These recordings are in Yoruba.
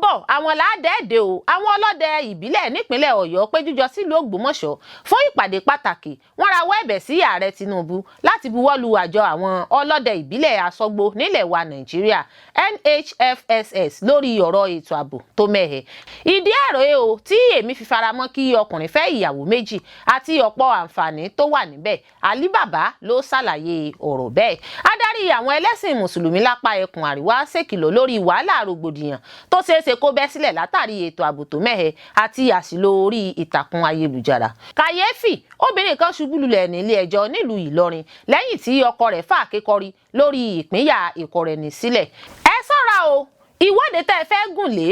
bọ̀ àwọn làádẹ́ẹ̀dẹ́ o àwọn ọlọ́dẹ ìbílẹ̀ nípínlẹ̀ Ọ̀yọ́ péjújọ sílùú Ògbómọ̀ṣọ́ fún ìpàdé pàtàkì wọ́n rawọ́ ẹ̀bẹ̀ sí ààrẹ Tinubu láti buwọ́lu àjọ àwọn ọlọ́dẹ ìbílẹ̀ Asọ́gbó nílẹ̀ wa Nàìjíríà NHFSS lórí ọ̀rọ̀ ètò ààbò tó mẹ́hẹ. Ìdí àròyé o tí èmi fi faramọ́ kí ọkùnrin fẹ́ ìyàwó méjì àti ọ̀pọ̀ àǹfààní tó wà níbẹ̀. Ali Baba ló ṣàlàyé ọ̀rọ̀ bẹ́ẹ̀. Adarí àwọn ẹlẹ́sìn Mùsùlùmí lápá ẹkùn àríwá ṣèkìlọ̀ lórí wàhálà rògbòdìyàn tó ṣeéṣe kó bẹ́ sílẹ̀ látàrí ètò ààbò tó mẹ́hẹ àti àṣìlò orí ìtàkùn ayélujára. Kàyéfì obìnrin kan ṣubú lulẹ̀ nílé ẹjọ́ nílùú Ìlọrin lẹ́yìn tí ọkọ rẹ̀ fà kékọrí lórí ìpínyà ìkọrẹnisílẹ̀. Ẹ ṣọ́ra o ìwọ́de tẹ́ fẹ́ gùn lé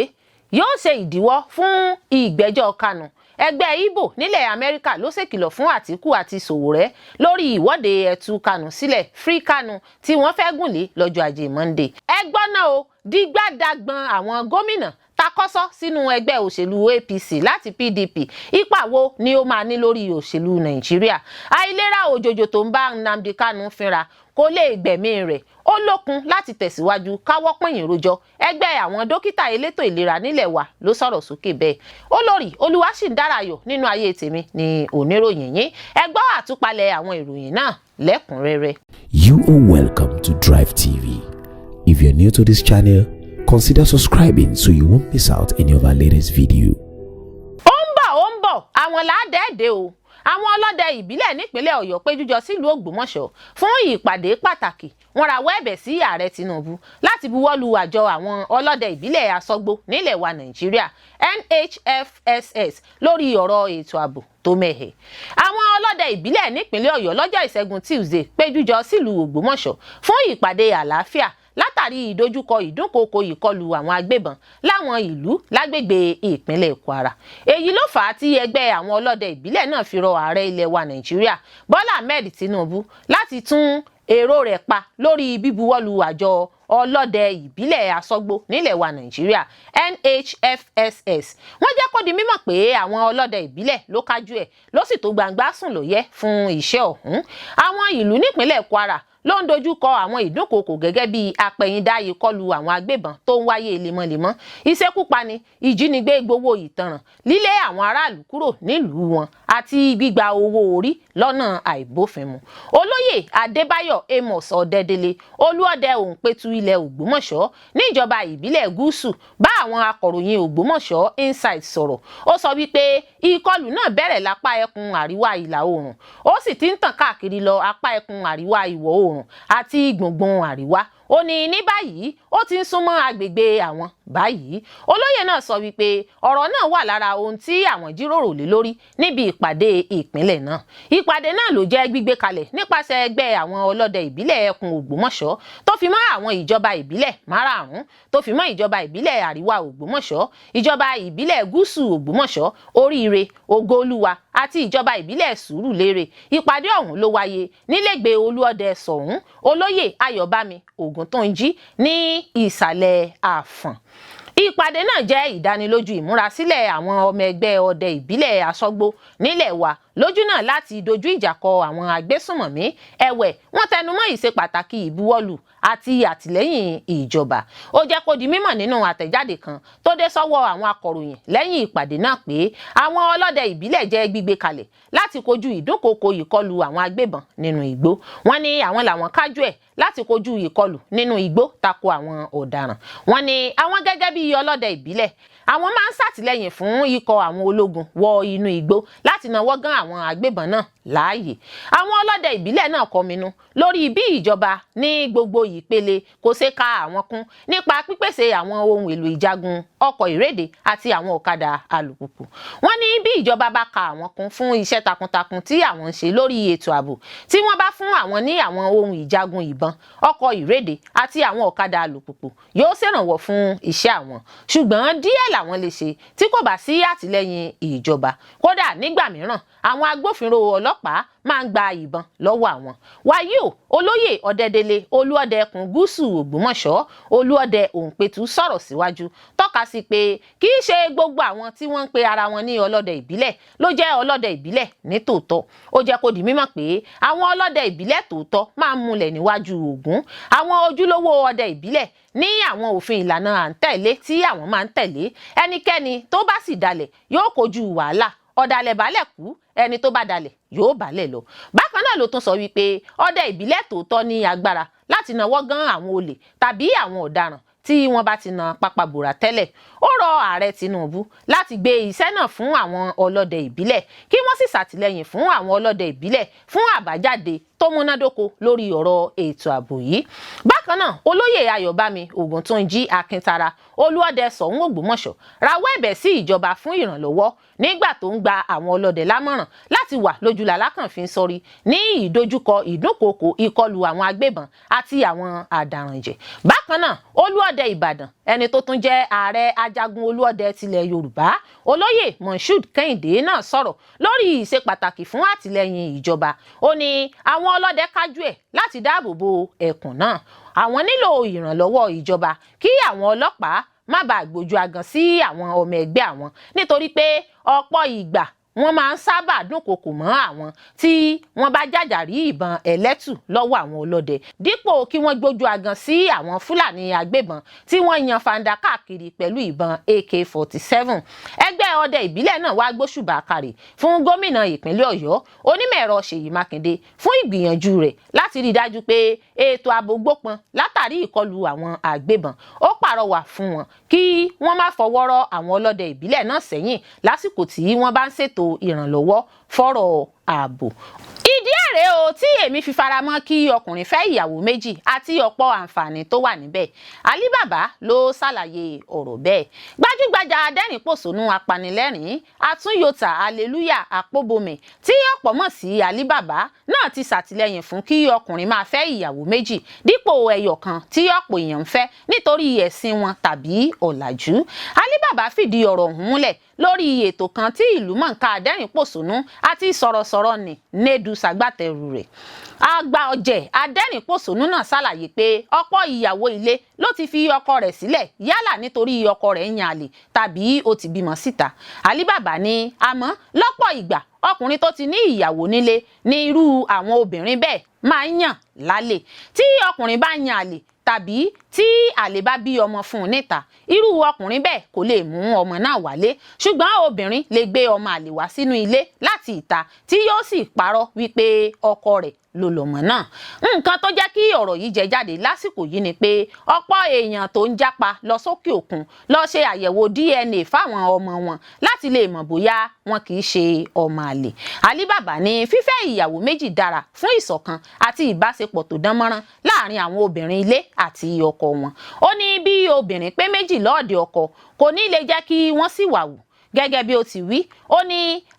yóò ṣe ìdíwọ́ fún ìgbẹ́jọ́ Kanu. Ẹgbẹ́ Ìgbò nílẹ̀ Amẹ́ríkà ló ṣèkìlọ̀ fún Àtíkù àti Sowore lórí ìwọ́de ẹ̀tú Kanu sílẹ̀ Free Kanu tí wọ́n fẹ́ gùn lé lọ́jọ́ Ajé Monday. Ẹ gbọ́ náà o dígbàdàgbọ̀n àwọn gómìnà takọ́sọ́ sínú ẹgbẹ́ òṣèlú APC láti PDP ipa wo ni ó máa ní lórí òṣèlú Nàìjíríà. Àìlera òjòjò tó ń bá Nnamdi Kanu fínra kò lè gbẹ̀mí rẹ̀ ó lókun láti tẹ̀síwájú káwọ́ pọ̀nyìn rojọ́. Ẹgbẹ́ àwọn dókítà elétò ìlera nílẹ̀ wa ló sọ̀rọ̀ sókè bẹ́ẹ̀. Olórí Olúwaṣìndárayọ̀ nínú ayé tèmi ni oníròyìn yín. Ẹ gbọ́ àtúpalẹ̀ àwọn ìròyìn náà lẹ́kùnrẹ́rẹ́. You are welcome to Drive TV. If you're new to this channel, consider subscribing so you won't miss out any of our latest video. Ó ń bọ̀ àwọn làádẹ́ẹ̀dẹ́ o àwọn ọlọ́dẹ ìbílẹ̀ nípínlẹ̀ Ọ̀yọ́ péjújọ sílùú Ògbómọ̀ṣọ́ fún ìpàdé pàtàkì wọ́n rawọ́ ẹ̀bẹ̀ sí ààrẹ Tinubu láti buwọ́lu àjọ àwọn ọlọ́dẹ ìbílẹ̀ Asọ́gbó nílẹ̀ wa Nàìjíríà NHFSS lórí ọ̀rọ̀ ètò ààbò tó mẹ́hẹ. Àwọn ọlọ́dẹ ìbílẹ̀ nípínlẹ̀ Ọ̀yọ́ lọ́jọ́ Ìṣẹ́gun Tuesday péjújọ sílùú Ògbómọ̀ṣọ́ fún ìpàdé àlàáfíà látàrí ìdojúkọ ìdúnkokò ìkọlù àwọn agbébọn láwọn ìlú lágbègbè ìpínlẹ̀ Kwara. Èyí ló fà á tí ẹgbẹ́ àwọn ọlọ́dẹ ìbílẹ̀ náà fi rọ ààrẹ ilẹ̀ wa Nàìjíríà Bọ́lá Ahmed Tinubu láti tún èrò rẹ̀ pa lórí bíbuwọ́lu àjọ ọlọ́dẹ ìbílẹ̀ Asọ́gbó nílẹ̀ wa Nàìjíríà NHFSS. Wọ́n jẹ́ kó di mímọ̀ pé àwọn ọlọ́dẹ ìbílẹ̀ ló kájú ẹ̀ ló sì tó gbangba sùn lóyẹ́ fún iṣẹ́ ọ̀hún. Àwọn ìlú nípínlẹ̀ Kwara ló ń dojúkọ àwọn ìdúnkokò gẹ́gẹ́ bí apẹ̀yìndá ìkọlù àwọn agbébọn tó ń wáyé lemọ́lemọ́, ìṣekúpani, ìjínigbé gbowó ìtanràn, lílé àwọn aráàlú kúrò nílùú wọn àti gbígba owó orí lọ́nà àìbófinmu. Olóyè Adébáyọ̀ Amos Ọ̀dẹ́dẹ́lẹ̀ Olúọdẹ Òǹpẹ̀tù ilẹ̀ Ògbómọ̀ṣọ́ níjọba ìbílẹ̀ Gúúsù bá àwọn akọ̀ròyìn Ògbómọ̀ṣọ́ Insight sọ̀rọ̀. Ó sọ wípé ìkọlù náà bẹ̀rẹ̀ lápá ẹkùn àríwá ìlà oòrùn ó sì ti ń tàn káàkiri lọ apá ẹkùn àríwá ìwọ̀ oòrùn àti gbùngbùn àríwá. Ó ní báyìí ó ti ń súnmọ́ agbègbè àwọn báyìí. Olóyè náà sọ wípé ọ̀rọ̀ náà wà lára ohun tí àwọn jíròrò lé lórí níbi ìpàdé ìpínlẹ̀ náà. Ìpàdé náà ló jẹ́ gbígbé kalẹ̀ nípasẹ̀ ẹgbẹ́ àwọn ọlọ́dẹ ìbílẹ̀ ẹkùn Ògbómọ̀ṣọ́ tó fi mọ́ àwọn ìjọba ìbílẹ̀ márààrún tó fi mọ́ ìjọba ìbílẹ̀ àríwá Ògbómọ̀ṣọ́, ìjọba ìbílẹ̀ gúúsù Ògbómọ̀ṣọ́, Oríire, Ògoolúwa àti ìjọba ìbílẹ̀ Sùúrùlérè. Ìpàdé ọ̀hún ló wáyé nílẹ̀gbẹ́ Olúọdẹ Ṣọ̀ún Olóyè Ayọ̀bámi Ògúntóńjí ní ìsàlẹ̀ Àfọ̀n. Ìpàdé náà jẹ́ ìdánilójú ìmúrasílẹ̀ àwọn ọmọ ẹgbẹ́ ọdẹ ìbílẹ̀ Asọ́gbó nílẹ̀ wa lójú náà láti dojú ìjà kọ àwọn agbésùnmọ̀mí. Ẹ̀wẹ̀ wọ́n tẹnumọ́ ìṣe pàtàkì ìbuwọ́lù àti àtìlẹ́yìn ìjọba. Ó jẹ́ kó di mímọ̀ nínú àtẹ̀jáde kan tó dé sọ́wọ́ àwọn akọ̀ròyìn lẹ́yìn ìpàdé náà pé àwọn ọlọ́dẹ ìbílẹ̀ jẹ́ gbígbé kalẹ̀ láti kojú ìdúnkokò ìkọlù àwọn agbébọn nínú igbó. Wọ́n ní àwọn làwọn kájú ẹ̀ láti kojú ìkọlù nínú igbó tako àwọn ọ̀daràn. Wọ́n ní àwọn gẹ́gẹ́ bí ọlọ́dẹ ìbílẹ̀ àwọn máa ń ṣàtìlẹ́yìn fún ikọ̀ àwọn ológun wọ inú igbó láti náwó gan àwọn agbébọn náà láàyè. Àwọn ọlọ́dẹ ìbílẹ̀ náà kọminú lórí bí ìjọba ní gbogbo ìpele kò ṣe ka àwọn kún nípa pípèsè àwọn ohun èlò ìjagun ọkọ̀ ìréde àti àwọn ọ̀kadà alùpùpù. Wọ́n ní bí ìjọba bá ka àwọn kún fún iṣẹ́ takuntakun tí àwọn ń ṣe lórí ètò ààbò tí wọ́n bá fún àwọn ní àwọn ohun ìjagun ìbọn, ọkọ̀ ìréde àti àwọn ọ̀kadà alùpùpù yóò ṣèrànwọ́ fún iṣẹ́ àwọn. Ṣùgbọ́n díẹ̀ làwọn lè ṣe tí kò bá sí àtìlẹ́yìn ìjọba. Kódà nígbà mìíràn àwọn agbófinró ọlọ́pàá máa ń gba ìbọn lọ́wọ́ àwọn. wàyí o olóyè Ọdẹdẹlẹ olúọdẹ ẹkùn gúúsù Ògbómọ̀ṣọ́ olúọdẹ Òǹpẹ̀tù sọ̀rọ̀ síwájú tọ́ka sí pé kì í ṣe gbogbo àwọn tí wọ́n ń pe ara wọn ní ọlọ́dẹ ìbílẹ̀ ló jẹ́ ọlọ́dẹ ìbílẹ̀ ní tòótọ́. ó jẹ́ kó di mímọ̀ pé àwọn ọlọ́dẹ ìbílẹ̀ tòótọ́ máa ń múlẹ̀ níwájú Ògún. àwọn ojúlówó ọdẹ ìbílẹ̀ ní àwọn òfin ìlànà à ń tẹ̀lé tí àwọn máa ń tẹ̀lé. ẹnikẹ́ni tó bá sì dalẹ̀ yóò kojú wàhálà. ọ̀dàlẹ̀ balẹ̀ kú, ẹni tó bá dalẹ̀ yóò balẹ̀ lọ. bákan náà ló tún sọ wípé ọdẹ ìbílẹ̀ tòótọ́ ní agbára láti nawọ́ gan àwọn olè tàbí àwọn ọ̀daràn tí wọ́n bá ti na pápá bòrà tẹ́lẹ̀. ó rọ ààrẹ Tinubu láti gbé iṣẹ́ náà fún àwọn ọlọ́dẹ ìbílẹ̀ kí wọ́n sì ṣàtìlẹ́yìn fún àwọn ọlọ́dẹ ìbílẹ̀ fún àbájáde tó múnádóko lórí ọ̀rọ̀ ètò ààbò yìí. bákan náà olóyè Ayọ̀bámi Ògúntúnjí Akíntara olúọdẹ Ṣọ̀ún Ògbómọ̀ṣọ́ rawọ́ ẹ̀bẹ̀ sí ìjọba fún ìrànlọ́wọ́ nígbà tó ń gba àwọn ọlọ́dẹ lámọ̀ràn láti wà lójúlà lákànfin sọrí ní ìdojúkọ ìdúnkòokò ìkọlù àwọn agbébọn àti àwọn àdàrànjẹ. bákan náà olúọdẹ Ìbàdàn ẹni tó tún jẹ́ ààrẹ ajagun olúọdẹ tilẹ̀ Yorùbá olóyè Moshood Kẹ́hìndé náà sọ̀rọ̀ lórí ìṣe pàtàkì fún àtìlẹ́yìn ìjọba. ó ní àwọn ọlọ́dẹ kájú ẹ̀ láti dáàbò bo ẹkùn náà. àwọn nílò ìrànlọ́wọ́ ìjọba kí àwọn ọlọ́pàá má bàa gbójú agan sí àwọn ọmọ ẹgbẹ́ àwọn nítorí pé ọ̀pọ̀ ìgbà wọ́n máa ń sábà dúnkokò mọ́ àwọn tí wọ́n bá jàjàrí ìbọn ẹlẹ́tù lọ́wọ́ àwọn ọlọ́dẹ dípò kí wọ́n gbójú agan sí àwọn Fúlàní agbébọn tí wọ́n yan fanda káàkiri pẹ̀lú ìbọn AK-47. ẹgbẹ́ ọdẹ ìbílẹ̀ náà wá gbóṣùbà káre fún gómìnà ìpínlẹ̀ Ọ̀yọ́ onímọ̀-ẹ̀rọ Ṣèyí Mákindé fún ìgbìyànjú rẹ̀ láti rí i dájú pé ètò ààbò gbópọn látàrí ìkọlù àwọn agbébọn. ó pàrọwà fún wọn kí wọ́n má fọwọ́rọ́ àwọn ọlọ́dẹ ìbílẹ̀ náà sẹ́yìn lásìkò tí wọ́n bá ń ṣètò ìrànlọ́wọ́ fọ́rọ̀ ààbò. ìdí èrè o tí èmi fi faramọ́ kí ọkùnrin fẹ́ ìyàwó méjì àti ọ̀pọ̀ àǹfààní tó wà níbẹ̀. Ali Baba ló ṣàlàyé ọ̀rọ̀ bẹ́ẹ̀. gbajúgbajà adẹ́rìn-pòṣónú apanilẹ́rìn àtúnyọ̀tà Hallelujah Àpóbọ̀mẹ̀ tí ọ̀pọ̀ mọ̀ sí Ali Baba náà ti ṣàtìlẹ́yìn fún kí ọkùnrin máa fẹ́ ìyàwó méjì dípò ẹyọ kan tí ọ̀pọ̀ èèyàn ń fẹ́ nítorí ẹ̀sìn wọn tàbí ọ̀làjú. Ali Baba fìdí ọ̀rọ̀ ọ̀hún múlẹ̀ lórí ètò kan tí ìlúmọ̀ọ́ká adẹ́rìn-pòṣónú àti sọ̀rọ̀sọ̀rọ̀ ní Nnedu ṣagbátẹrù rẹ̀. àgbà ọ̀jẹ̀ adẹ́rìn-pòṣónú náà ṣàlàyé pé ọ̀pọ̀ ìyàwó ilé ló ti fi ọkọ rẹ̀ sílẹ̀ yálà nítorí ọkọ rẹ̀ ń yan àlè tàbí ó ti bímọ síta. Ali Baba ní àmọ́ lọ́pọ̀ ìgbà ọkùnrin tó ti ní ìyàwó nílé ní irú àwọn obìnrin bẹ́ẹ̀ máa ń yàn lálè. tí ọkùnrin bá yan àlè tàbí tí àlè bá bí ọmọ fún un níta irú ọkùnrin bẹ́ẹ̀ kò lè mú ọmọ náà wálé ṣùgbọ́n obìnrin lè gbé ọmọ àlè wá sínú ilé láti ìta tí yóò sì parọ́ wípé ọkọ rẹ̀ ló lọ́mọ náà. nǹkan tó jẹ́ kí ọ̀rọ̀ yìí jẹ jáde lásìkò yìí ni pé ọ̀pọ̀ èèyàn tó ń jápa lọ sókè òkun lọ ṣe àyẹ̀wò DNA fáwọn ọmọ wọn láti lè mọ̀ bóyá wọn kì í ṣe ọmọ àlè. Ali Baba ní fífẹ́ ìyàwó méjì dára fún ìṣọ̀kan àti ìbáṣepọ̀ tó dán mọ́rán láàrin àwọn obìnrin ilé àti ọkọ wọn. ó ní bí obìnrin pé méjì lọ́ọ̀dẹ̀ ọkọ kò ní lè jẹ́ kí wọ́n sì wàwù. gẹ́gẹ́ bí ó ti wí ó ní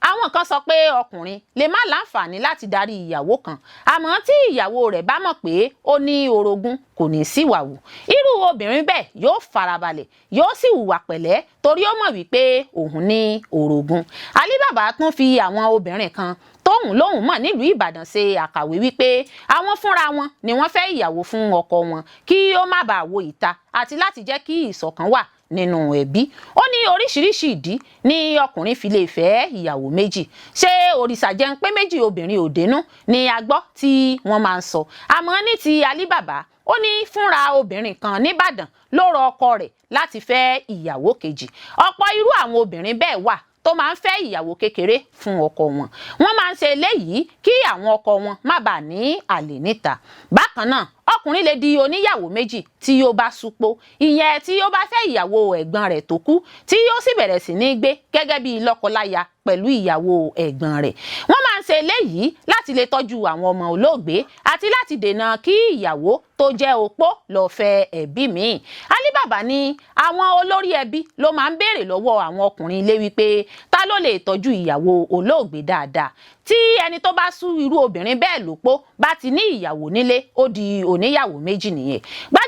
àwọn kan sọ pé ọkùnrin lè má láǹfààní láti darí ìyàwó kan àmọ́ tí ìyàwó rẹ̀ bá mọ̀ pé ó ní orogún kò ní sí wàwù. irú obìnrin bẹ́ẹ̀ yóò farabalẹ̀ yóò sì hùwà pẹ̀lẹ́ torí ó mọ̀ wípé òun ní orogún. Ali Baba tún fi àwọn obìnrin kan tóhùn lóhùn mọ̀ nílùú Ìbàdàn ṣe àkàwé wípé àwọn fúnra wọn ni wọ́n fẹ́ ìyàwó fún ọkọ wọn kí ó má bàa wo ìta àti láti jẹ́ kí ìṣọ̀kan wà nínú ẹbí. ó ní oríṣiríṣi ìdí ni ọkùnrin fi lè fẹ́ ìyàwó méjì. ṣé òrìṣà jẹ́ ń pé méjì obìnrin ò dénú ni a gbọ́ tí wọ́n máa ń sọ. àmọ́ ní ti Ali Baba ó ní fúnra obìnrin kan nìbàdàn ló rọ ọkọ rẹ̀ láti fẹ́ ìyàwó kejì. ọ̀pọ̀ irú àwọn obìnrin bẹ́ẹ̀ wà tó máa ń fẹ́ ìyàwó kékeré fún ọkọ wọn. wọ́n máa ń ṣe eléyìí kí àwọn ọkọ wọn má bàa ní àlè níta. bákan náà ọkùnrin lè di oníyàwó méjì tí ó bá súpó ìyẹn tí ó bá fẹ́ ìyàwó ẹ̀gbọ́n rẹ̀ tó kú tí ó sì bẹ̀rẹ̀ sí ní gbé gẹ́gẹ́ bí lọ́kọláya pẹ̀lú ìyàwó ẹ̀gbọ́n rẹ̀. wọ́n máa ń ṣe eléyìí láti lè tọ́jú àwọn ọmọ olóògbé àti láti dènà kí ìyàwó tó jẹ́ opó lọ fẹ́ ẹbí míì. Ali Baba ní àwọn olórí ẹbí ló máa ń béèrè lọ́wọ́ àwọn ọkùnrin ilé wípé ta ló lè tọ́jú ìyàwó olóògbé dáadáa. tí ẹni tó bá sú irú obìnrin bẹ́ẹ̀ lópó bá ti ní ìyàwó nílé ó di oníyàwó méjì nìyẹn.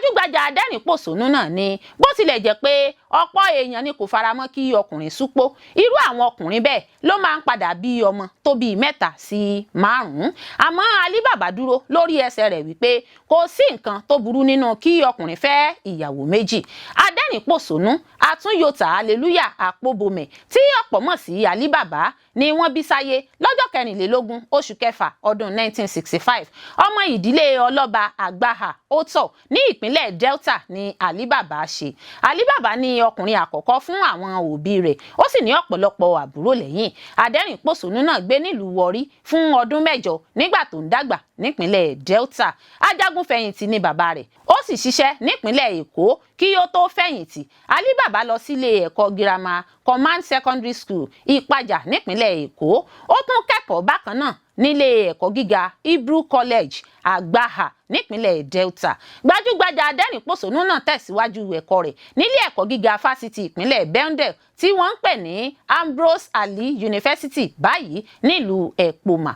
gbajúgbajà adẹ́rìn-pòṣónú náà ni bó tilẹ̀ jẹ́ pé ọ̀pọ̀ èèyàn ni kò faramọ́ kí ọkùnrin súpó, irú àwọn ọkùnrin bẹ́ẹ̀ ló máa ń padà bí ọmọ tó bí 3 sí 5. àmọ́ Ali Baba dúró lórí ẹsẹ̀ rẹ̀ wípé kò sí nǹkan tó burú nínú kí ọkùnrin fẹ́ ìyàwó méjì. Adẹ́rìn-pòṣónú Àtúnyọ̀tà Hallelujah Àpòbọ̀mẹ̀ tí ọ̀pọ̀ mọ̀ sí Ali Baba ni wọ́n bí sáyé lọ́jọ́ 24 oṣù kẹfà ọdún 1965. ọmọ ìdílé ọlọ́ba Àgbàhà Ọ̀tọ̀ ní ìpínlẹ̀ Delta ni Ali Baba ṣe. Ali Baba ni ọkùnrin àkọ́kọ́ fún àwọn òbí rẹ̀, ó sì ní ọ̀pọ̀lọpọ̀ àbúrò lẹ́yìn. Adẹ́rìn-pòṣónú náà gbé nílùú Warri fún ọdún 8 nígbà tó ń dàgbà nípínlẹ̀ Delta. Ajagunfẹ̀yìntì ni bàbá rẹ̀, ó sì ṣiṣẹ́ nípínlẹ̀ Èkó kí ó tó fẹ̀yìntì. Ali Baba lọ sílé ẹ̀kọ́ girama Command Secondary School Ìpàjà nípínlẹ̀ Èkó. ó tún kẹ́kọ̀ọ́ bákan náà nílé ẹ̀kọ́ gíga Hebrew College Àgbàhà nípínlẹ̀ Delta. Gbajúgbajà adẹ́rìn-pòṣónú náà tẹ̀síwájú ẹ̀kọ́ rẹ̀ nílé ẹ̀kọ́ gíga fásitì ìpínlẹ̀ Bendel tí wọ́n ń pè ní Ambrose Ali University báyìí nílùú Ekpoma.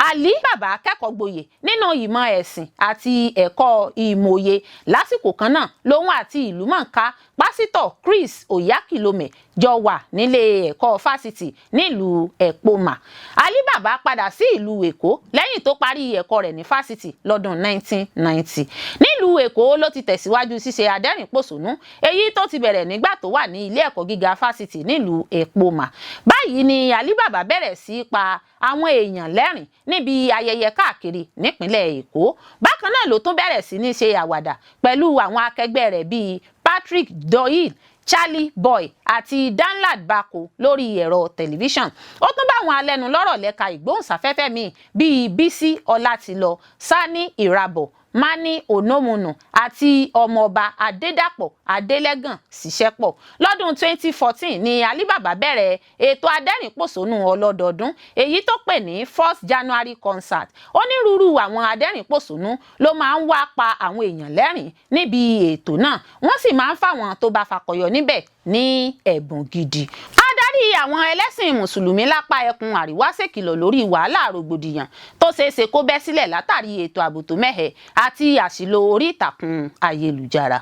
Ali Baba kẹ́kọ̀ọ́ gboyè nínú ìmọ̀ ẹ̀sìn àti ẹ̀kọ́ ìmòye. lásìkò kan náà lòun àti ìlúmọ̀ọ́ká pásítọ̀ Chris Oyakhilome jọ wà nílé ẹ̀kọ́ fásitì nílùú Ekpoma. Ali Baba padà sí ìlú Èkó lẹ́yìn tó parí ẹ̀kọ́ rẹ̀ ní fásitì lọ́dún 1990. nílùú Èkó ló ti tẹ̀síwájú ṣíṣe adẹ́rìn-pòṣónú, èyí tó ti bẹ̀rẹ̀ nígbà tó wà ní ilé ẹ̀kọ́ gíga fásitì nílùú Ekpoma. báyìí ni Ali Baba bẹ̀rẹ̀ sí pa àwọn èèyàn lẹ́rìn níbi ayẹyẹ káàkiri nípínlẹ̀ Èkó. bákan náà ló tún bẹ̀rẹ̀ sí ní ṣe àwàdà pẹ̀lú àwọn akẹgbẹ́ rẹ̀ bíi Patrick Doyle, Charlie Boy àti Danlad Bako lórí ẹ̀rọ tẹlifíṣàn. ó tún bá àwọn alẹ́nulọ́rọ̀ lẹ́ka ìgbóhùnsáfẹ́fẹ́ míì bíi Bísí Ọlátilọ, Sani Irabor, Mani Onomunu àti ọmọọba Adédàpọ̀ Adélẹ́gàn ṣiṣẹ́ pọ̀. lọ́dún 2014 ni Ali Baba bẹ̀rẹ̀ ètò adẹ́rìn-pòṣónú ọlọ́dọọdún èyí tó pè ní 1st January concert. onírúurú àwọn adẹ́rìn-pòṣónú ló máa ń wá pa àwọn èèyàn lẹ́rìn níbi ètò náà, wọ́n sì máa ń fáwọn tó bá fakọyọ níbẹ̀ ní ẹ̀bùn gidi. Adarí àwọn ẹlẹ́sìn mùsùlùmí lápá ẹkùn àríwá ṣèkìlọ̀ lórí wàhálà rògbòdìyàn tó ṣeéṣe kó bẹ́ sílẹ̀ látàrí ètò ààbò tó mẹ́hẹ àti àṣìlò orí ìtàkùn ayélujára.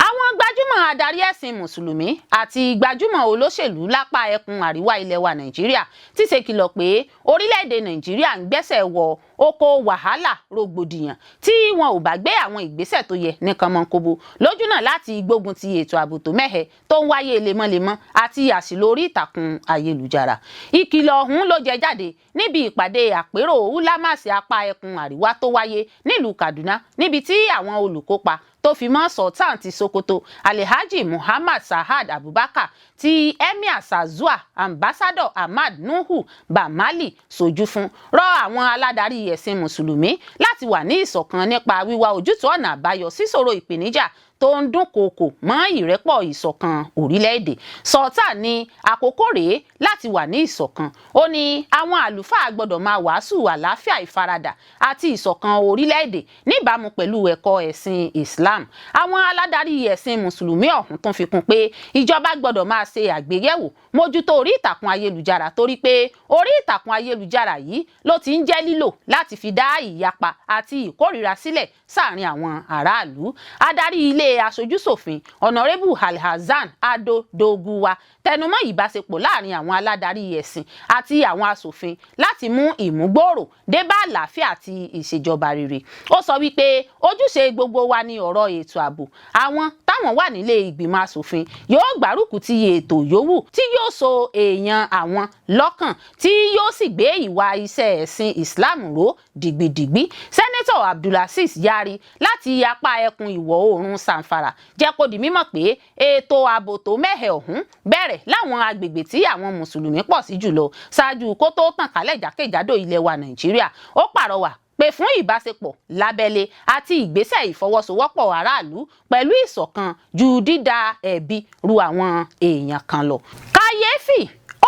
àwọn gbajúmọ̀ adarí ẹ̀sìn mùsùlùmí àti gbajúmọ̀ olóṣèlú lápá ẹkùn àríwá ilẹ̀ wa Nàìjíríà ti ṣèkìlọ̀ pé orílẹ̀-èdè Nàìjíríà ń gbẹ́sẹ̀ wọ oko wàhálà rògbòdìyàn tí wọn ò bá gbé àwọn ìgbésẹ̀ tó yẹ ní kànmọ́nkóbó lójúnà láti gbógun ti ètò ààbò tó mẹ́hẹ tó ń wáyé lemọ́lemọ́ àti àṣìlò orí ìtàkùn ayélujára. ìkìlọ̀ ọ̀hún ló jẹ jáde níbi ìpàdé àpérò ulamasi apá ẹkùn àríwá tó wáyé nílùú Kaduna, níbi tí àwọn olùkópa tó fi mọ́ Sultan ti Sokoto Alhaji Muhammad Sa'ad Abubakar ti Emir Sazua Ambassador Ahmad Nuhu Bamali sojú fún rọ àwọn aládarí ẹ̀sìn mùsùlùmí láti wà ní ìṣọ̀kan nípa wíwá ojútùú ọ̀nà àbáyọ síṣòro ìpèníjà tó ń dúnkòokò mọ́ ìrẹ́pọ̀ ìṣọ̀kan orílẹ̀-èdè. Sultan ní àkókò rèé láti wà ní ìṣọ̀kan. ó ní àwọn àlùfáà gbọ́dọ̀ máa wàásù àlàáfíà, ìfaradà àti ìṣọ̀kan orílẹ̀-èdè níbàámu pẹ̀lú ẹ̀kọ́ ẹ̀sìn Islam. àwọn aládarí ẹ̀sìn mùsùlùmí ọ̀hún tún fi kún pé ìjọba gbọ́dọ̀ máa ṣe àgbéyẹ̀wò mójútó orí ìtàkùn ayélujára torí pé orí ìtàkùn ayélujára yìí ló ti ń jẹ́ lílò láti fi dá ìyapa àti ìkórìíra sílẹ̀ sáàrin àwọn aráàlú. adarí ilé aṣojúṣòfin Honorable Alhassan Ado Doguwa tẹnumọ́ ìbáṣepọ̀ láàrin àwọn aládarí ẹ̀sìn àti àwọn aṣòfin láti mú ìmúgbòòrò dé bá àlàáfíà àti ìṣèjọba rere. ó sọ wípé ojúṣe gbogbo wa ní ọ̀rọ̀ ètò ààbò. àwọn táwọn wà nílé ìgbìmọ̀ aṣòfin yóò gbárùkù ti ètò yòówù tí yóò so èèyàn àwọn lọ́kàn tí yóò sì gbé ìwà iṣẹ́ ẹ̀sìn Islam ró dìgbìdìgbì. Sẹ́nẹ́tọ̀ Abdulaziz Yari láti apá ẹkùn ìwọ̀ oòrùn Zamfara jẹ́ kó di mímọ̀ pé ètò ààbò tó mẹ́hẹ ọ̀hún bẹ̀rẹ̀ láwọn agbègbè tí àwọn mùsùlùmí pọ̀ sí jùlọ ṣáájú kó tó tàn kálẹ̀ jákèjádò ilẹ̀ wa Nàìjíríà. ó pàrọwà pé fún ìbáṣepọ̀ lábẹ́lé àti ìgbésẹ̀ ìfọwọ́sowọ́pọ̀ aráàlú pẹ̀lú ìṣọ̀kan ju dídá ẹ̀bi ru àwọn èèyàn kan lọ. kàyéfì,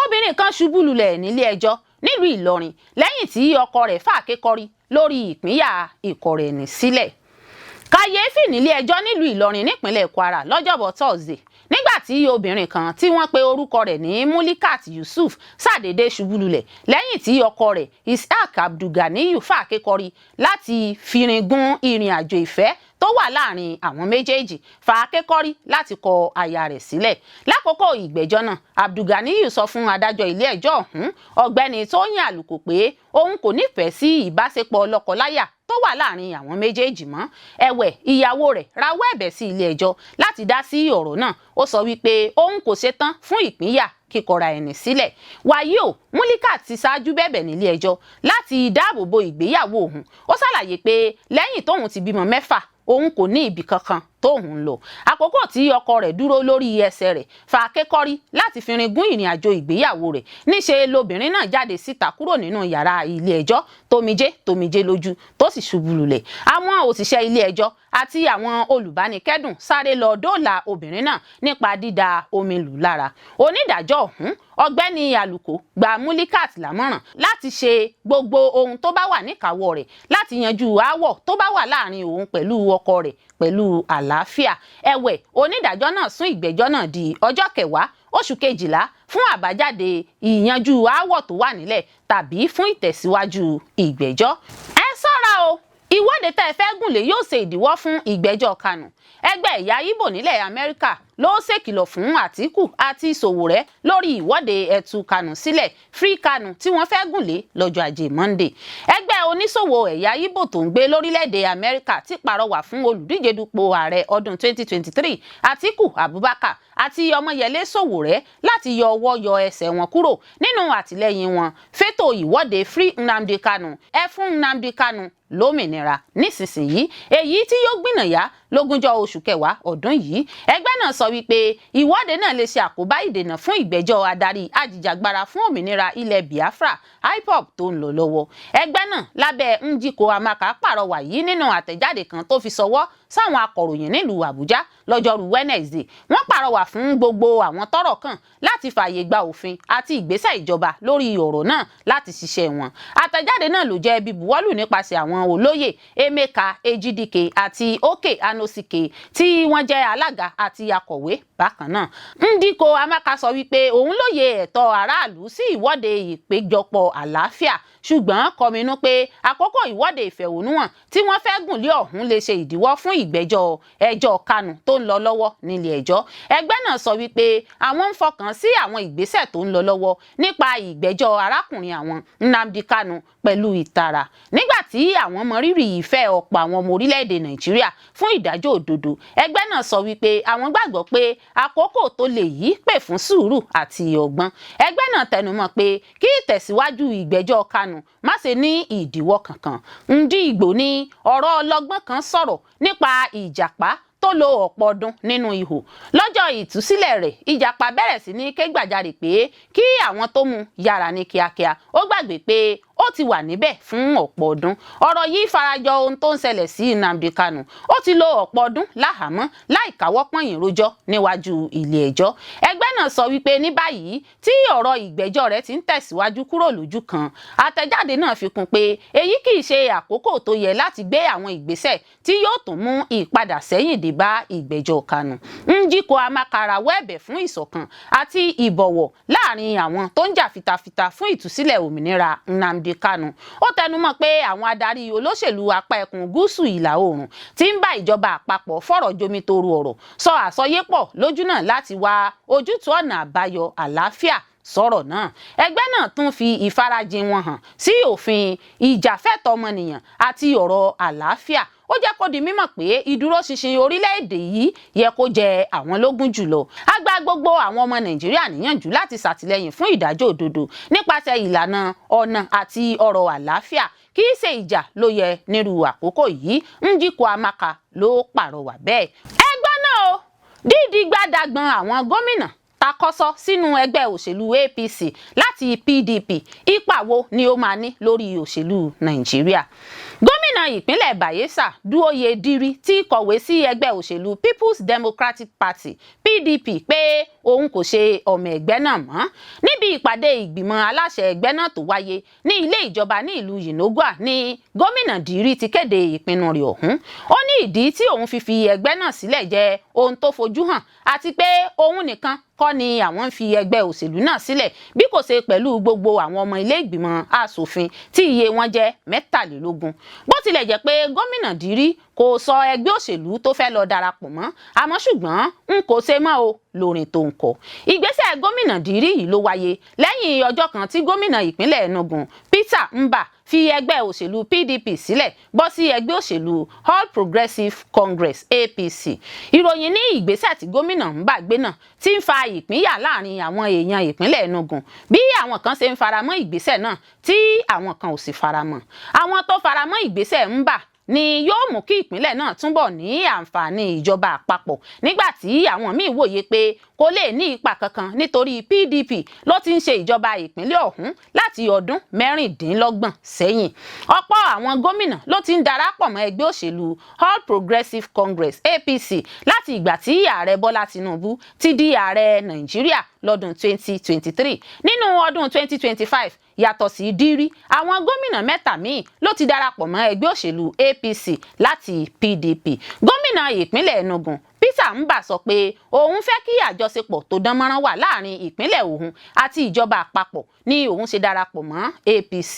obìnrin kan ṣubú lulẹ̀ nílé ẹjọ́ nílùú Ìlọrin lẹ́yìn tí ọkọ rẹ̀ fàáké kọ́rí lórí ìpínyà ìkọ̀rẹ̀ẹ̀nì sílẹ̀. kàyéfì nílé ẹjọ́ nílùú Ìlọrin nípínlẹ̀ Kwara lọ́jọ́bọ̀ Thursday nígbà tí obìnrin kan tí wọ́n pe orúkọ rẹ̀ ní Mulikat Yusuf ṣàdédé ṣubú lulẹ̀ lẹ́yìn tí ọkọ rẹ̀ Ishaq Abdulganiyu fàáké kọ́rí láti firin gún ìrìn àjò ìfẹ́ tó wà láàrin àwọn méjèèjì fa akékọ́rí láti kọ aya rẹ̀ sílẹ̀. Lákòókò ìgbẹ́jọ́ náà, Abdulganiyu sọ fún adájọ́ ilé ẹjọ́ ọ̀hún ọ̀gbẹ́ni Tóyìn Àlùkò pé òun kò nífẹ̀ẹ́ sí ìbáṣepọ̀ lọ́kọláya tó wà láàrin àwọn méjèèjì mọ́. Ẹ̀wẹ̀, ìyàwó rẹ̀ rawọ́ ẹ̀bẹ̀ sí ilé ẹjọ́ láti dá sí ọ̀rọ̀ náà. Ó sọ wípé òun kò ṣetán fún ìpínyà kíkọra ẹni sílẹ̀. Wàyí o, Mulikat ti ṣáájú bẹ̀bẹ̀ nílé ẹjọ́ láti dáàbòbo ìgbéyàwó òun. Ó ṣàlàyé pé lẹ́yìn tóun ti bímọ 6 òun kò ní ibì kankan tóun lọ. Àkókò tí ọkọ rẹ̀ dúró lórí ẹsẹ̀ rẹ̀ fa akékọ́rí láti fi rin gún ìrìn àjò ìgbéyàwó rẹ̀. Níṣe lobìnrin náà jáde síta kúrò nínú yàrá ilé ẹjọ́ tomijé lójú tó sì ṣubú lulẹ̀. Àwọn òṣìṣẹ́ ilé ẹjọ́ àti àwọn olùbánikẹ́dùn sáré lọ dóòlà obìnrin náà nípa dídà omi lù lára. Onídàájọ́ ọ̀hún ọ̀gbẹ́ni Àlùkò gba Mulikat lámọ̀ràn láti ṣe gbogbo ohun tó bá wà níkàáwọ́ rẹ̀ láti yanjú aáwọ̀ tó bá wà láàrin òun pẹ̀lú ọkọ rẹ̀ pẹ̀lú àlàáfíà. Ẹ̀wẹ̀, onídàájọ́ náà sún ìgbẹ́jọ́ náà di ọjọ́ 10 oṣù kejìlá fún àbájáde ìyanjú aáwọ̀ tó wà nílẹ̀ tàbí fún ìtẹ̀síwájú ìgbẹ́jọ́. Ẹ ṣọ́ra o, ìwọ́de tẹ́ ẹ fẹ́ gùnlé yóò ṣe ìdíwọ́ fún ìgbẹ́jọ́ Kanu. Ẹgbẹ́ ẹ̀yà Ìgbò nílẹ̀ Amẹ́ríkà ló ṣèkìlọ̀ fún Àtíkù àti Sowore lórí ìwọ́de ẹ̀tù Kanu sílẹ̀ Free Kanu tí wọ́n fẹ́ gùnlé lọ́jọ́ Ajé Monday. Ẹgbẹ́ oníṣòwò ẹ̀yà Ìgbò tó ń gbé lórílẹ̀‐èdè Amẹ́ríkà ti pàrọwà fún olùdíje dupò ààrẹ ọdún 2023 Àtíkù Abubakar àti Ọmọyẹlé Sowore láti yọ ọwọ́ yọ ẹsẹ̀ wọn kúrò nínú àtìlẹ́yìn wọn fétò ìwọ́de Free Nnamdi Kanu, ẹ fún Nnamdi Kanu lómìnira nísinsìnyí, èyí tí yóò gbìnàyà lógúnjọ́ oṣù kẹwàá ọdún yìí. Ẹgbẹ́ náà sọ wípé ìwọ́de náà lè ṣe àkóbá ìdènà fún ìgbẹ́jọ́ adarí ajìjàgbara fún òmìnira ilẹ̀ Biafra IPOB tó ń lọ lọ́wọ́. Ẹgbẹ́ náà lábẹ́ Njiko Amaka pàrọwà yìí nínú àtẹ̀jáde kan tó fi ṣọwọ́ sáwọn akọ̀ròyìn nílùú Àbújá lọ́jọ́rú Wednesday. Wọ́n pàrọwà fún gbogbo àwọn tọ́rọ̀ kàn láti fààyè gba òfin àti ìgbésẹ̀ ìjọba lórí ọ̀rọ̀ náà láti ṣiṣẹ́ wọn. Àtẹ̀jáde náà ló jẹ́ bíbuwọ́lù nípasẹ̀ àwọn olóyè Emeka Ejidike àti Oke Anosike tí wọ́n jẹ́ alága àti akọ̀wé bákan náà. Njiko Amaka sọ wípé òun lóye ẹ̀tọ́ aráàlú sí ìwọ́de ìpéjọpọ̀ àlàáfíà, ṣùgbọ́n kọminú pé àkókò ìwọ́de ìfẹ̀hónúhàn tí wọ́n fẹ́ gùn lé ọ̀hún lè ṣe ìdíwọ́ fún ìgbẹ́jọ́ ẹjọ́ Kanu tó ń lọ lọ́wọ́ nílé ẹjọ́. Ẹgbẹ́ náà sọ wípé àwọn ń fọkàn sí àwọn ìgbésẹ̀ tó ń lọ lọ́wọ́ nípa ìgbẹ́jọ́ arákùnrin àwọn Nnamdi Kanu pẹ̀lú ìtara. Nígbà tí àwọn mọ rírì ìfẹ́ ọ̀pọ̀ àwọn ọmọ orílẹ̀-èdè Nàìjíríà fún ìdájọ́ òdodo, ẹgbẹ́ náà sọ wípé àwọn gbàgbọ́ pé àkókò tó lè yí pè fún sùúrù àti ọgbọ́n. Ẹgbẹ́ náà tẹnumọ́ pé kí ìtẹ̀síwájú ìgbẹ́jọ́ Kanu má ṣe ní ìdíwọ́ kankan. Ndigbo ní ọ̀rọ̀ ọlọ́gbọ́n kan sọ̀rọ̀ nípa ìjàpá tó lo ọ̀pọ̀ ọdún nínú ihò. Lọ́jọ́ ìtúsílẹ̀ rẹ̀, ìjàpá bẹ̀rẹ̀ sí ní ké gbàjarè pé kí àwọn tó mú yára ní kíákíá. Ó gbàgbé pé ó ti wà níbẹ̀ fún ọ̀pọ̀ ọdún. Ọ̀rọ̀ yìí farajọ ohun tó ń ṣẹlẹ̀ sí Nnamdi Kanu. Ó ti lo ọ̀pọ̀ ọdún láhàámọ́ láì káwọ́ pọ̀nyìn rojọ́ níwájú ilé ẹjọ́. Ẹgbẹ́ náà sọ wípé ní báyìí tí ọ̀rọ̀ ìgbẹ́jọ́ rẹ̀ ti ń tẹ̀síwájú kúrò lójú kan. Àtẹ̀jáde náà fi kún pé èyí kì í ṣe àkókò tó yẹ láti gbé àwọn ìgbésẹ̀ tí yóò tún mú ìpadà sẹ́yìn dé bá ìgbẹ́jọ́ Kanu. Njiko Amaka rawọ́ ẹ̀bẹ̀ fún ìṣọ̀kan àti ìbọ̀wọ̀ láàrin àwọn tó ń jà fitafita fún ìtúsílẹ̀ òmìnira Nnamdi Kanu. Ó tẹnumọ́ pé àwọn adarí olóṣèlú apá ẹkùn gúúsù ìlà oòrùn tí ń bá ìjọba àpapọ̀ fọ̀rọ̀ jomitoro ọ̀rọ̀ sọ àsọyépọ̀ lójú náà láti wá ojútùú ọ̀nà àbáyọ àlàáfíà sọ̀rọ̀ náà. Ẹgbẹ́ náà tún fi ìfarajìn wọn hàn sí òfin ìjàfẹ́tọ̀ọ́ ọmọnìyàn àti ọ̀rọ̀ àlàáfíà. Ó jẹ́ kó di mímọ̀ pé ìdúróṣinṣin orílẹ̀-èdè yìí yẹ kó jẹ àwọn lógún jùlọ. A gba gbogbo àwọn ọmọ Nàìjíríà níyànjú láti ṣàtìlẹ́yìn fún ìdájọ́ òdodo nípasẹ̀ ìlànà ọ̀nà àti ọ̀rọ̀ àlàáfíà. Kì í ṣe ìjà ló yẹ nírú àkókò yìí. Njiko Amaka ló pàrọwà bẹ́ẹ̀. Ẹgbẹ́ náà o, dídí gbádàgbọ́n àwọn gómìnà takọ́sọ́ sínú ẹgbẹ́ òṣèlú APC láti PDP, ipa wo ni ó máa ní lórí òṣèlú Nàìjíríà? Gómìnà ìpínlẹ̀ Bayelsa Duoye Diri ti kọ̀wé sí ẹgbẹ́ òṣèlú People's Democratic Party PDP pé òun kò ṣe ọmọ ẹgbẹ́ náà mọ́. Níbi ìpàdé ìgbìmọ̀ aláṣẹ ẹgbẹ́ náà tó wáyé ní ilé ìjọba ní ìlú Yinogwa ni gómìnà Diri ti kéde ìpinnu rẹ̀ ọ̀hún. Ó ní ìdí tí òun fi ẹgbẹ́ náà sílẹ̀ jẹ́ ohun tó fojú hàn àti pé òun nìkan kọ́ ni àwọn ń fi ẹgbẹ́ òṣèlú náà sílẹ̀ bí kò ṣe pẹ̀lú gbogbo àwọn ọmọ ilé ìgbìmọ̀ asòfin tí iye wọn jẹ́ 23. bó tilẹ̀ jẹ́ pé gómìnà Dìrí kò sọ ẹgbẹ́ òṣèlú tó fẹ́ lọ darapọ̀ mọ́ àmọ́ ṣùgbọ́n n kò ṣe mọ́ o lórin tó ń kọ. ìgbésẹ̀ gómìnà Dìrí yìí ló wáyé lẹ́yìn ọjọ́ kan tí gómìnà ìpínlẹ̀ Enugu Peter Mbah fi ẹgbẹ́ òṣèlú PDP sílẹ̀ bọ́ sí ẹgbẹ́ òṣèlú All Progressives Congress APC. ìròyìn ní ìgbésẹ̀ tí gómìnà Mbah gbé náà ti ń fa ìpínyà láàrin àwọn èèyàn ìpínlẹ̀ Enugu bí àwọn kan ṣe ń faramọ́ ìgbésẹ̀ náà tí àwọn kan ò sì faramọ́. àwọn tó faramọ́ ìgbésẹ̀ Mbah ni yóò mú kí ìpínlẹ̀ náà túnbọ̀ ní àǹfààní ìjọba àpapọ̀ nígbà tí àwọn míì wòye pé kò lè ní ipa kankan nítorí PDP ló ti ń ṣe ìjọba ìpínlẹ̀ ọ̀hún láti ọdún 26 sẹ́yìn. ọ̀pọ̀ àwọn gómìnà ló ti ń darapọ̀ mọ́ ẹgbẹ́ òṣèlú All Progressives Congress APC láti ìgbà tí ààrẹ Bọ́lá Tinubu ti di ààrẹ Nàìjíríà lọ́dún 2023. nínú ọdún 2025 yàtọ̀ sí Dìrí àwọn gómìnà mẹ́ta míì ló ti darapọ̀ mọ́ ẹgbẹ́ òṣèlú APC láti PDP. gómìnà ìpínlẹ̀ Enugu Peter Mbah sọ pé òun fẹ́ kí àjọṣepọ̀ tó dánmọ́rán wà láàrin ìpínlẹ̀ òun àti ìjọba àpapọ̀ ní òun ṣe darapọ̀ mọ́ APC.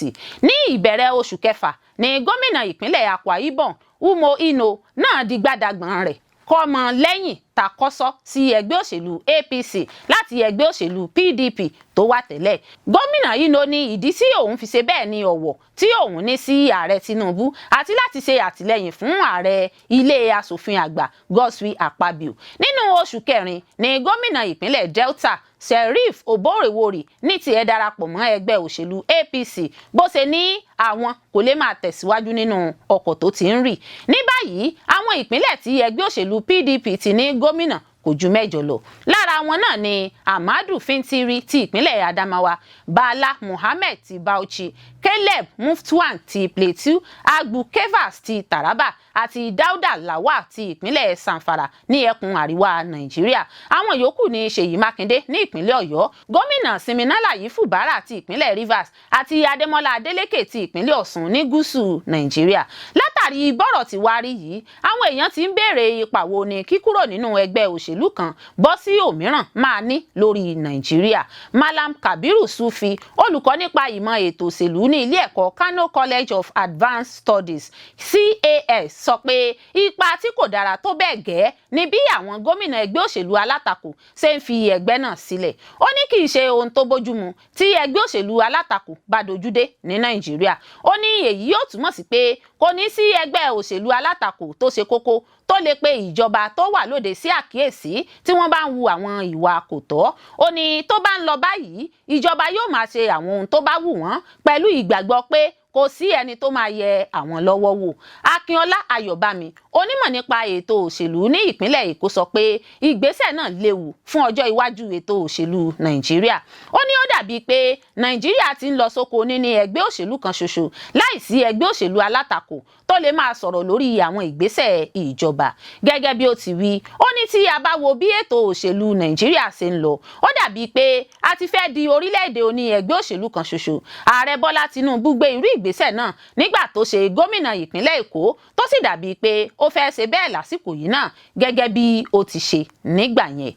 ní ìbẹ̀rẹ̀ oṣù kẹfà ni gómìnà ìpínlẹ̀ Akwa Ibom Umo Ino náà di gbádàgbọ̀n rẹ̀ kọ́mọ lẹ́yìn takọ́sọ́ sí ẹgbẹ́ òṣèlú APC láti ẹgbẹ́ òṣèlú PDP tó wà tẹ́lẹ̀. gómìnà Ino ní ìdí tí òun fi ṣe bẹ́ẹ̀ ní ọ̀wọ̀ tí òun ní sí ààrẹ Tinubu àti láti ṣe àtìlẹ́yìn fún ààrẹ ilé asòfin àgbà Godswill Akpabio. nínú oṣù kẹrin ni gómìnà ìpínlẹ̀ Delta Sheriff Oborevwori ní tiẹ̀ darapọ̀ mọ́ ẹgbẹ́ òṣèlú APC bó ṣe ní àwọn kò lè máa tẹ̀síwájú nínú ọkọ̀ tó ti ń rì. ní báyìí àwọn ìpínlẹ̀ tí ẹgbẹ́ òṣèlú PDP ti ní gómìnà kò ju 7 lọ. lára wọn náà ni Ahmadu Fintiri ti ìpínlẹ̀ Adamawa, Bala Muhammed ti Bauchi, Caleb Mutfwang ti Plateau, Agbu Kevas ti Taraba àti Dauda Lawal ti ìpínlẹ̀ Zamfara ní ẹkùn àríwá Nàìjíríà. àwọn yòókù ni Ṣèyí Mákindé ní ìpínlẹ̀ Ọ̀yọ́, gómìnà Siminalayi Fubara ti ìpínlẹ̀ Rivers àti Adémọ́lá Adélékè ti ìpínlẹ̀ Ọ̀ṣun ní gúúsù Nàìjíríà. látàrí bọ́rọ̀ tí wá rí yìí àwọn èèyàn ti ń béèrè ipa wo ni kíkúrò nínú ẹgbẹ́ òṣèlú kan bọ́ sí òmíràn máa ní lórí Nàìjíríà. Malam Kabiru Sufi olùkọ́ nípa ìmọ̀ ètò òṣèlú ní ilé ẹ̀kọ́ Kano College of Advanced Studies CAS sọ pé ipa tí kò dára tó bẹ́ẹ̀ gẹ́ ni bí àwọn gómìnà ẹgbẹ́ òṣèlú alátakò ṣe ń fi ẹgbẹ́ náà sílẹ̀. ó ní kì í ṣe ohun tó bójúmu tí ẹgbẹ́ òṣèlú alátakò bá dojúdé ní Nàìjíríà. ó ní èyí yóò túmọ̀ sí pé kò ní sí ẹgbẹ́ òṣèlú alátakò tó ṣe kókó tó lè pe ìjọba tó wà lóde sí àkíyèsí tí wọ́n bá ń hu àwọn ìwà kò tọ́. ó ní tó bá ń lọ báyìí ìjọba yóò máa ṣe àwọn ohun tó bá wù wọ́n pẹ̀lú ìgbàgbọ́ pé kò sí ẹni tó máa yẹ àwọn lọ́wọ́ wò. Akínọlá Ayọ̀bámi onímọ̀ nípa ètò òṣèlú ní ìpínlẹ̀ Èkó sọ pé ìgbésẹ̀ náà léwu fún ọjọ́ iwájú ètò òṣèlú Nàìjíríà. ó ní ó dàbí pé Nàìjíríà ti ń lọ sóko níní ẹgbẹ́ òṣèlú kan ṣoṣo láìsí ẹgbẹ́ òṣèlú alátakò tó lè máa sọ̀rọ̀ lórí àwọn ìgbésẹ̀ ìjọba. gẹ́gẹ́ bí ó ti wí ó ní tí a bá wo bí ètò òṣèlú Nàìjíríà ṣe ń lọ ó dàbí pé a ti fẹ́ di orílẹ̀-èdè oní ẹgbẹ́ òṣèlú kan ṣoṣo. Ààrẹ Bọ́lá Tinubu gbé irú ìgbésẹ̀ náà nígbà tó ṣe gómìnà ìpínlẹ̀ Èkó tó sì dàbí pé ó fẹ́ ṣe bẹ́ẹ̀ lásìkò yìí náà gẹ́gẹ́ bí ó ti ṣe nígbà yẹn.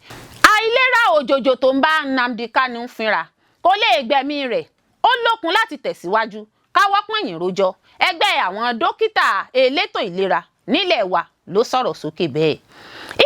àìlera òjòjò tó ń bá Nnamdi Kanu fínra kò lè gbẹ̀mí rẹ̀ ó lókun láti tẹ̀síwájú káwọ́ pọ̀nyìn rojọ́. ẹgbẹ́ àwọn dókítà elétò ìlera nílẹ̀ wa ló sọ̀rọ̀ sókè bẹ́ẹ̀.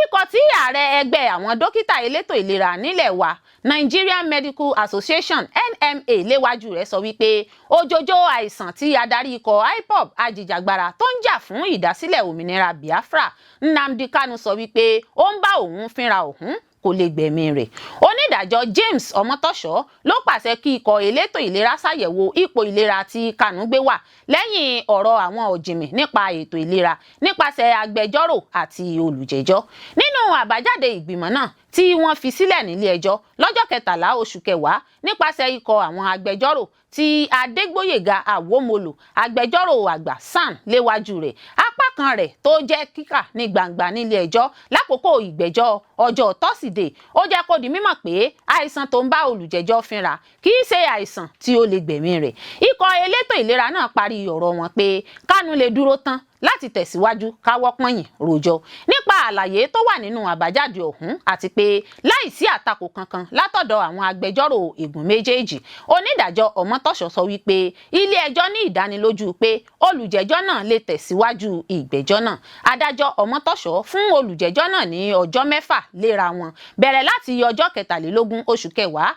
ikọ̀ tí ààrẹ ẹgbẹ́ àwọn dókítà elétò ìlera nílẹ̀ wa Nigerian Medical Association NMA léwájú rẹ̀ sọ wípé òjòjò àìsàn tí adarí ikọ̀ IPOB ajìjàgbara tó ń jà fún ìdásílẹ̀ òmìnira Biafra Nnamdi Kanu sọ wípé ó ń bá òun fínra òun kò lè gbẹ̀mí rẹ̀. onídàájọ́ James Ọmọ́tọ́ṣọ́ ló pàṣẹ kí ikọ̀ elétò ìlera ṣàyẹ̀wò ipò ìlera tí Kanu gbé wà lẹ́yìn ọ̀rọ̀ àwọn ọ̀jìnmí nípa ètò ìlera nípasẹ̀ agbẹjọ́rò àti olùjẹ́jọ́. nínú àbájáde ìgbìmọ̀ náà tí wọ́n fi sílẹ̀ nílé ẹjọ́ lọ́jọ́ 13 oṣù kẹwàá nípasẹ̀ ikọ̀ àwọn agbẹjọ́rò tí Adégbóyèga Àwòmọlò agbẹjọ́rò àgbà SAN léwájú rẹ̀. apá kan rẹ̀ tó jẹ́ kíkà ní gbangba nílé ẹjọ́ lákòókò ìgbẹ́jọ́ ọjọ́ tọ́sídẹ̀ẹ́ ó jẹ́ kó di mímọ̀ pé àìsàn tó ń bá olùjẹ́jọ́ fínra kì í ṣe àìsàn tí ó lè gbẹ̀mí rẹ̀. ikọ̀ elétò ìlera náà parí ọ̀rọ̀ wọn pé Kanu lè dúró tán láti tẹ̀síwájú káwọ́ pọ̀nyìn rojọ́ nípa àlàyé tó wà nínú àbájáde ọ̀hún àti pé láìsí àtakò kankan látọ̀dọ̀ àwọn agbẹjọ́rò igun méjèèjì onídàájọ́ Ọmọ́tọ́ṣọ̀ sọ wípé ilé ẹjọ́ ní ìdánilójú pé olùjẹ́jọ́ náà lè tẹ̀síwájú ìgbẹ́jọ́ náà. Adájọ́ Ọmọ́tọ́ṣọ̀ fún olùjẹ́jọ́ náà ní ọjọ́ 6 léra wọn bẹ̀rẹ̀ láti ọjọ́ 23 oṣù kẹwàá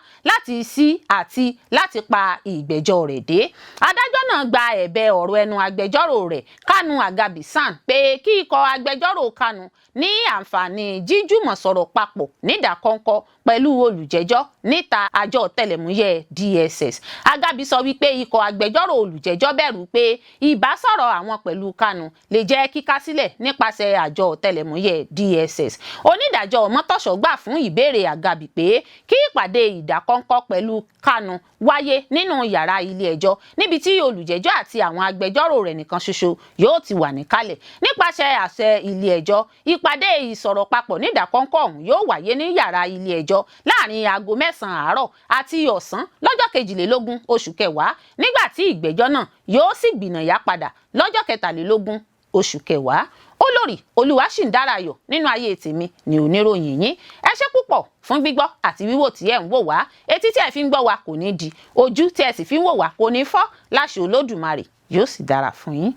láti pa ìgbẹ́jọ́ rẹ̀ dé. Adájọ́ náà gba ẹ̀bẹ̀ ọ̀rọ̀ ẹnu agbẹjọ́rò rẹ̀ Kanu Agabisan pé kí ikọ̀ agbẹjọ́rò Kanu ní àǹfààní jíjùmọ̀ sọ̀rọ̀ papọ̀ nídàkọ́ńkọ́ pẹ̀lú olùjẹ́jọ́ níta àjọ ọ̀tẹlẹ̀múyẹ́ DSS. Agabi sọ wípé ikọ̀ agbẹjọ́rò olùjẹ́jọ́ bẹ̀rù pé ìbásọ̀rọ̀ àwọn pẹ̀lú Kanu lè jẹ́ kíká sílẹ̀ nípasẹ̀ àjọ ọ̀tẹlẹ̀múyẹ́ DSS. Onídàájọ́ Ọmọ́tọ́ṣọ̀ gbà fún ìbéèrè Agabi pé kí ìpàdé ìdákọ́ńkọ́ pẹ̀lú Kanu wáyé nínú yàrá ilé ẹjọ́ níbi tí olùjẹ́jọ́ àti àwọn agbẹjọ́rò rẹ̀ nìkan ṣoṣo yóò ti wà níkàlẹ̀. Nípasẹ̀ àṣẹ ilé ẹjọ́ ìpàdé ìsọ̀rọ̀ papọ̀ nídàkọ́ńkọ́ ọ̀hún yóò wáyé ní yàrá ilé ẹjọ́ láàrin aago 9 àárọ̀ àti ọ̀sán lọ́jọ́ 22 oṣù kẹwàá nígbà tí ìgbẹ́jọ́ náà yóò sì gbìnàyà padà lọ́jọ́ 23 oṣù kẹwàá. Olórí Olúwaṣìndáráyọ̀ nínú ayé tèmi ni oníròyìn yín. Ẹ ṣé púpọ̀ fún gbígbọ́ àti wíwò tí ẹ ń wò wá. Etí tí ẹ fi ń gbọ́ wa kò ní di, ojú tí ẹ sì fi ń wò wá kò ní fọ́ láṣẹ Olódùmarè yóò sì dára fún yín.